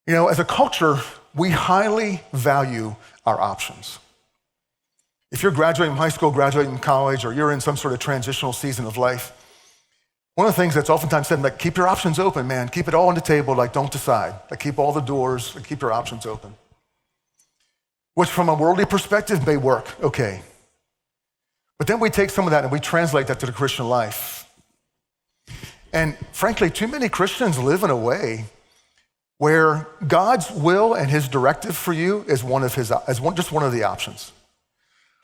As a culture, we highly value our options. If you're graduating from high school, graduating from college, or you're in some sort of transitional season of life, one of the things that's oftentimes said, like, keep your options open, man. Keep it all on the table, like, don't decide. Like, keep all the doors, like, keep your options open. Which from a worldly perspective may work, okay. But then we take some of that and we translate that to the Christian life. And frankly, too many Christians live in a way where God's will and his directive for you is just one of the options.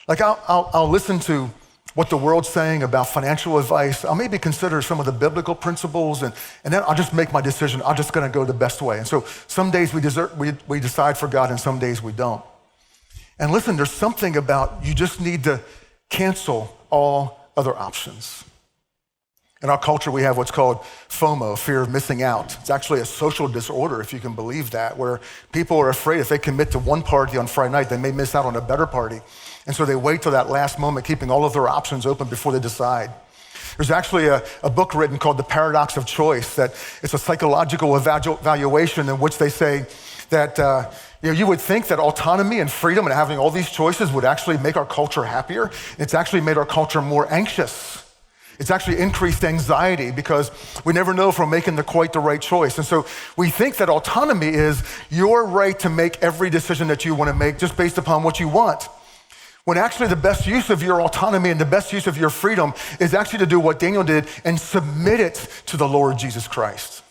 Like I'll listen to what the world's saying about financial advice. I'll maybe consider some of the biblical principles, and then I'll just make my decision. I'm just gonna go the best way. And so some days we decide for God, and some days we don't. And listen, there's something about you just need to cancel all other options. In our culture, we have what's called FOMO, fear of missing out. It's actually a social disorder, if you can believe that, where people are afraid if they commit to one party on Friday night, they may miss out on a better party. And so they wait till that last moment, keeping all of their options open before they decide. There's actually a book written called The Paradox of Choice, that it's a psychological evaluation in which they say that you would think that autonomy and freedom and having all these choices would actually make our culture happier. It's actually made our culture more anxious. It's actually increased anxiety because we never know if we're making quite the right choice. And so we think that autonomy is your right to make every decision that you want to make just based upon what you want. When actually the best use of your autonomy and the best use of your freedom is actually to do what Daniel did and submit it to the Lord Jesus Christ.